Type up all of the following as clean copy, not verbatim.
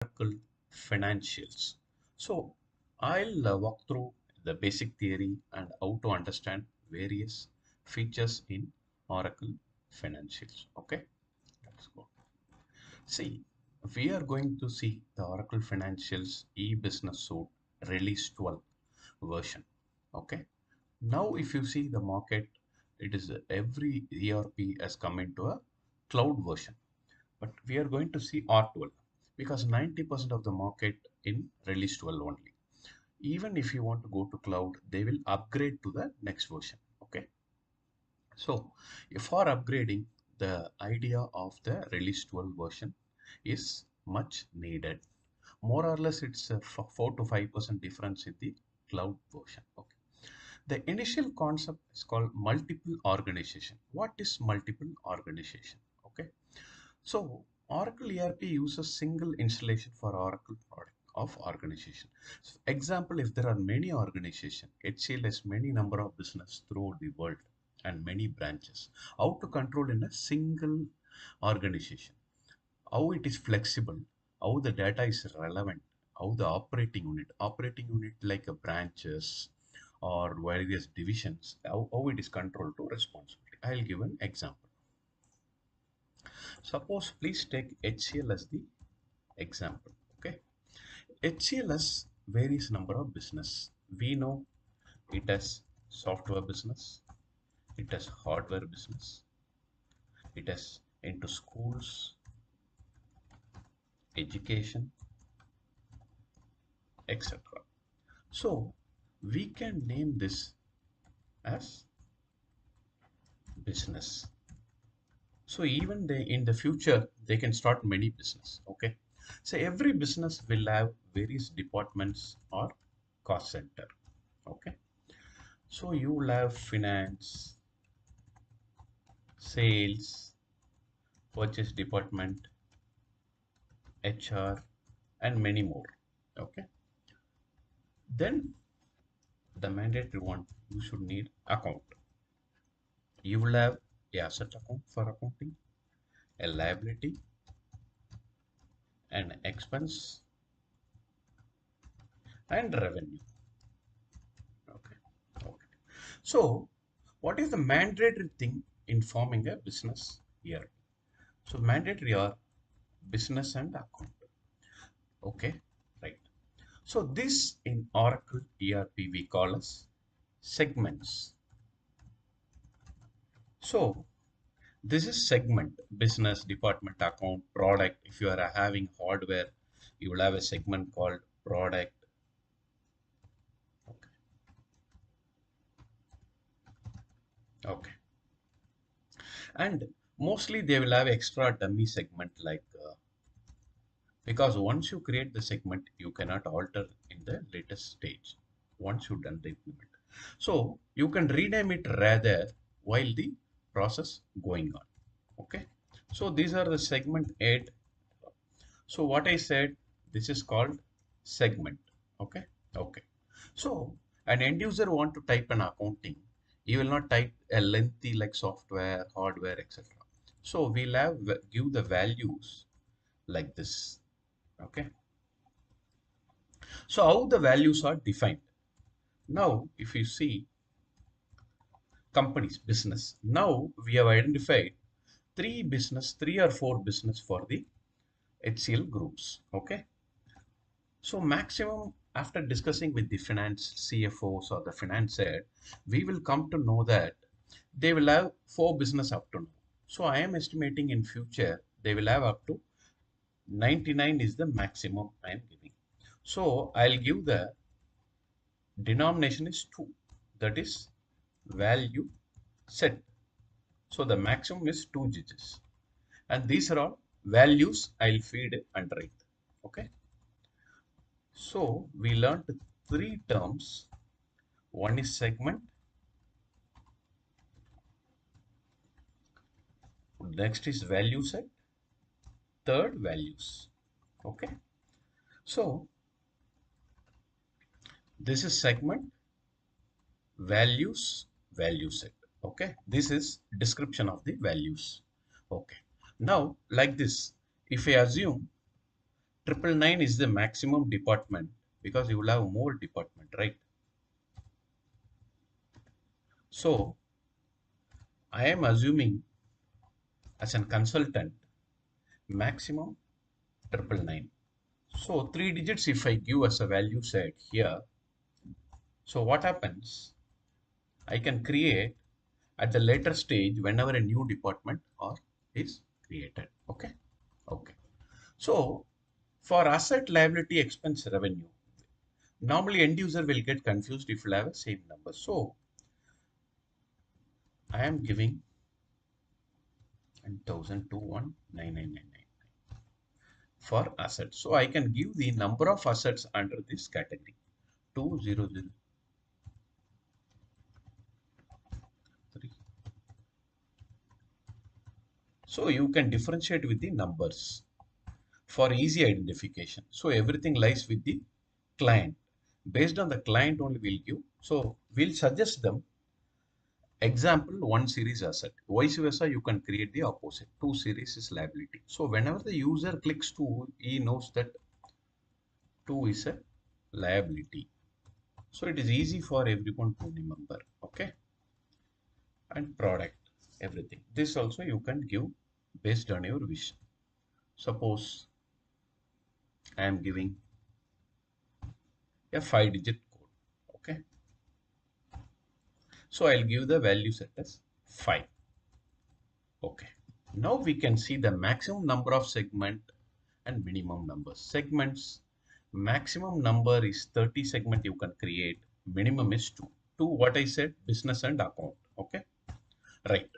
Oracle Financials. So I'll walk through the basic theory and how to understand various features in Oracle Financials. Okay, let's go. See, we are going to see the Oracle Financials e-business suite release 12 version. Okay. Now, if you see the market, it is every ERP has come into a cloud version, but we are going to see R12 because 90% of the market in release 12 only. Even if you want to go to cloud, they will upgrade to the next version. Okay. So, for upgrading, the idea of the release 12 version is much needed. More or less, it's a 4 to 5% difference in the cloud version. Okay. The initial concept is called multiple organization. What is multiple organization? Okay. So Oracle ERP uses single installation for Oracle product of organization. So example, if there are many organization, HCL has many number of business throughout the world and many branches. How to control in a single organization? How it is flexible? How the data is relevant? How the operating unit like a branches or various divisions, how it is controlled to responsibility. I'll give an example. Suppose please take HCL as the example. Okay, HCL has various number of business. We know it has software business, it has hardware business, it has into schools, education, etc. So we can name this as business. So even they in the future they can start many business. Okay, so every business will have various departments or cost center. Okay, so you will have finance, sales, purchase department, HR, and many more. Okay, then the mandatory one, you should need account. You will have a asset account for accounting, a liability, an expense, and revenue. Okay, okay. So what is the mandatory thing in forming a business here? So mandatory are business and account. Okay, right. So this in Oracle ERP we call as segments. So this is segment, business, department, account, product. If you are having hardware, you will have a segment called product. Okay. Okay. And mostly they will have extra dummy segment like because once you create the segment, you cannot alter in the latest stage once you've done the implement. So you can rename it rather while the process going on. Okay. So these are the segment 8. So what I said, this is called segment. Okay. Okay. So an end user want to type an accounting. He will not type a lengthy like software, hardware, etc. So we'll have give the values like this. Okay. So how the values are defined? Now, if you see companies, business, now we have identified three or four business for the HCL groups. Okay. So maximum after discussing with the finance CFOs or the finance head, we will come to know that they will have four business up to now. So I am estimating in future they will have up to 99 is the maximum I am giving. So I'll give the denomination is 2, that is value set. So the maximum is 2 digits and these are all values I'll feed under it. Okay, so we learned 3 terms. One is segment, next is value set, third values. Okay, so this is segment, values, value set. Okay, this is description of the values. Okay, now like this, if I assume Triple nine is the maximum department because you will have more department, right? So I am assuming as a consultant maximum triple nine. So three digits if I give as a value set here. So what happens? I can create at the later stage whenever a new department or is created. Okay. Okay. So for asset liability expense revenue, normally end user will get confused if you have a same number. So I am giving 1000 for assets. So I can give the number of assets under this category 2003. So you can differentiate with the numbers for easy identification. So everything lies with the client. Based on the client only we'll give. So we'll suggest them example one series asset. Vice versa, you can create the opposite. Two series is liability. So whenever the user clicks two, he knows that two is a liability. So it is easy for everyone to remember. Okay. And product, everything. This also you can give based on your wish. Suppose I am giving a 5-digit code. Okay. So I'll give the value set as 5. Okay. Now we can see the maximum number of segment and minimum numbers. Segments, maximum number is 30 segment you can create. Minimum is 2. 2 what I said, business and account. Okay. Right.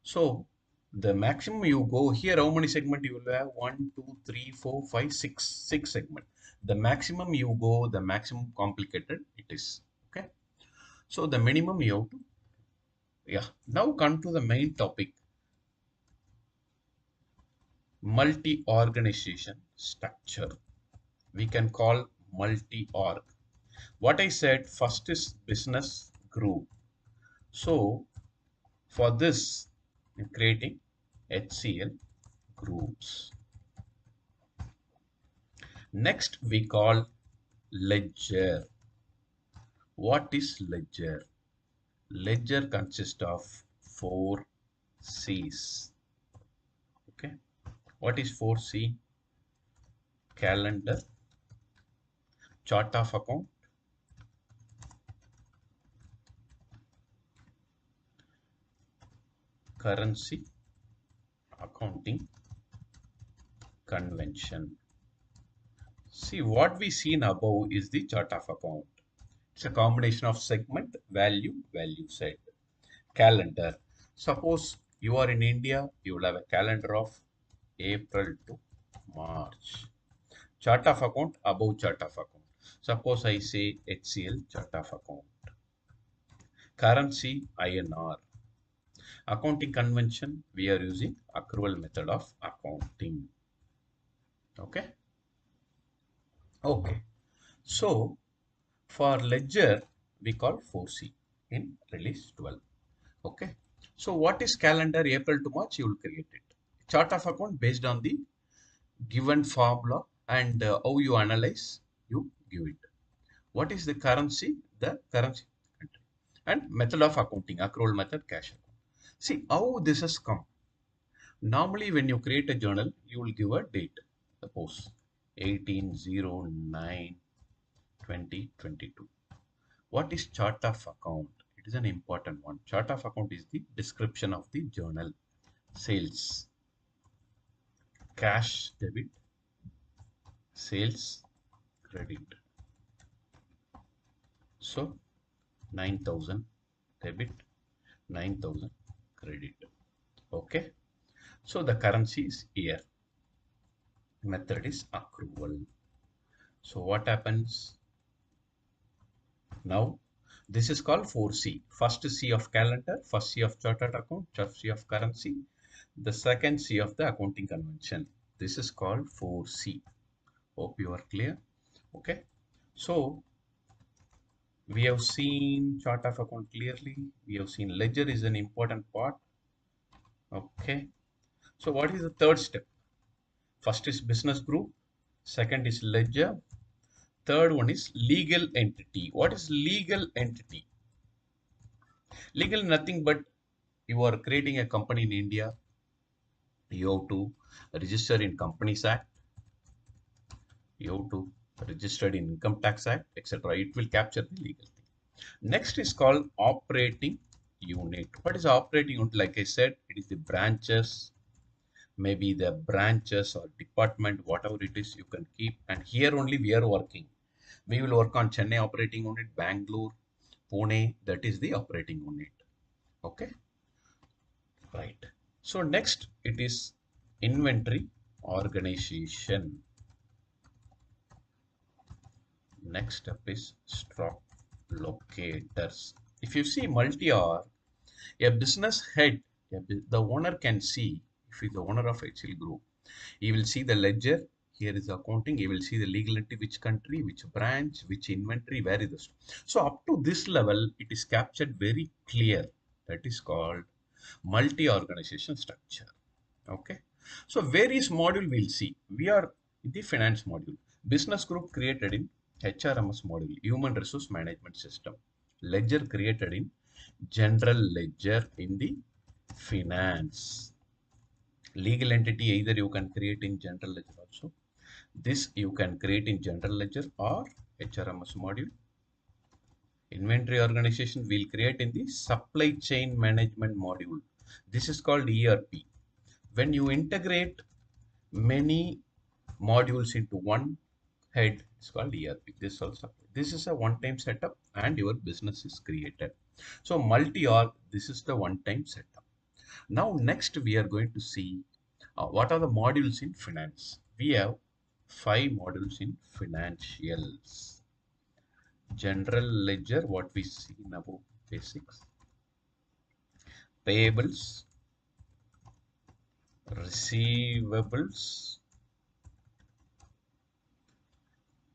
So the maximum you go here, how many segment you will have? 1, 2, 3, 4, 5, 6. 6 segment. The maximum you go, the maximum complicated it is. Okay. So the minimum you have to, yeah. Now come to the main topic, multi-organization structure. We can call multi-org. What I said first is business group. So for this, I'm creating HCL groups. Next, we call ledger. What is ledger? Ledger consists of 4 C's. Okay. What is 4C? Calendar, chart of account, currency, accounting, convention. See, what we seen above is the chart of account. It's a combination of segment, value, value set. Calendar. Suppose you are in India, you will have a calendar of April to March. Chart of account, above chart of account. Suppose I say HCL chart of account. Currency, INR. Accounting convention, we are using accrual method of accounting. Okay. Okay. So for ledger, we call 4C in release 12. Okay. So what is calendar April to March? You will create it. Chart of account based on the given formula and how you analyze, you give it. What is the currency? The currency country. And method of accounting, accrual method, cash account. See how this has come. Normally when you create a journal, you will give a date. Suppose 18/09/2022. What is chart of account? It is an important one. Chart of account is the description of the journal. Sales, cash debit, sales credit. So 9,000 debit, 9,000 credit. Okay. So the currency is here. Method is accrual. So what happens? Now this is called 4C. First C of calendar, first C of chartered account, first C of currency, the second C of the accounting convention. This is called 4C. Hope you are clear. Okay. So we have seen chart of account clearly. We have seen ledger is an important part. Okay. So what is the third step? First is business group. Second is ledger. Third one is legal entity. What is legal entity? Legal nothing but you are creating a company in India. You have to register in Companies Act. You have to register in Income Tax Act, etc. It will capture the legal thing. Next is called operating unit. What is operating unit? Like I said, it is the branches, maybe the branches or department, whatever it is, you can keep. And here only we are working. We will work on Chennai operating unit, Bangalore, Pune. That is the operating unit. Okay, right. So next it is inventory organization. Next step is stock locators. If you see multi-R, a business head, the owner can see, if he is the owner of HL Group, he will see the ledger. Here is the accounting. He will see the legal entity, which country, which branch, which inventory, where is this. So up to this level, it is captured very clear. That is called multi-organization structure. Okay. So various module we'll see. We are in the finance module. Business group created in HRMS module, human resource management system. Ledger created in general ledger in the finance. Legal entity either you can create in general ledger also. This you can create in general ledger or HRMS module. Inventory organization will create in the supply chain management module. This is called ERP. When you integrate many modules into one head, it's called ERP. This is a one-time setup and your business is created. So multi-org, this is the one-time setup. Now next we are going to see what are the modules in finance. We have 5 modules in financials. General ledger, what we see in above basics. Payables, receivables,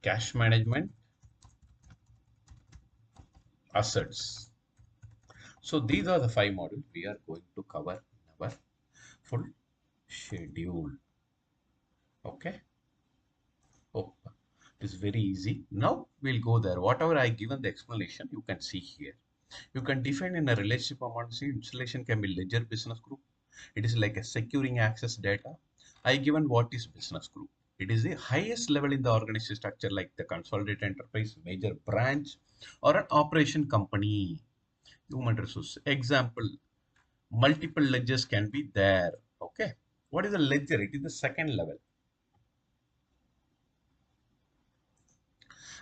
cash management, assets. So these are the 5 modules we are going to cover in our full schedule. Okay. Oh, it is very easy. Now we'll go there. Whatever I given the explanation, you can see here. You can define in a relationship amount. See, installation can be ledger business group. It is like a securing access data. I given what is business group. It is the highest level in the organization structure, like the consolidated enterprise, major branch, or an operation company. Human resource. Example, multiple ledgers can be there. Okay. What is a ledger? It is the second level.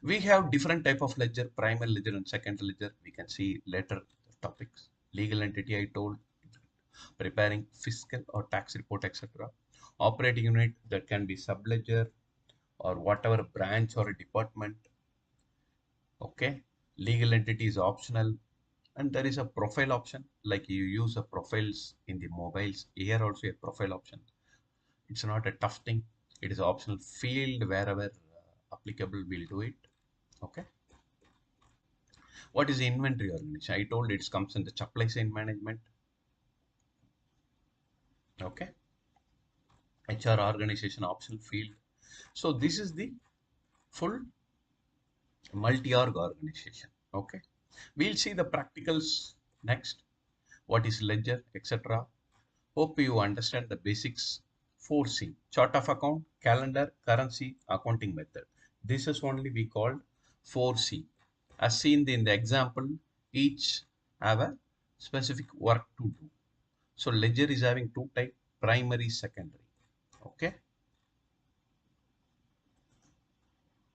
We have different type of ledger, primary ledger and second ledger. We can see later topics. Legal entity, I told, preparing fiscal or tax report, etc. Operating unit, that can be sub ledger or whatever branch or a department. Okay. Legal entity is optional, and there is a profile option, like you use a profiles in the mobiles. Here also a profile option. It's not a tough thing. It is an optional field. Wherever applicable, we'll do it. Okay. What is inventory organization? I told it comes in the supply chain management. Okay. HR organization optional field. So this is the full multi-org organization. Okay. We'll see the practicals next. What is ledger, etc. Hope you understand the basics. 4C, chart of account, calendar, currency, accounting method. This is only we called 4C. As seen in the example, each have a specific work to do. So ledger is having 2 types, primary, secondary. Okay.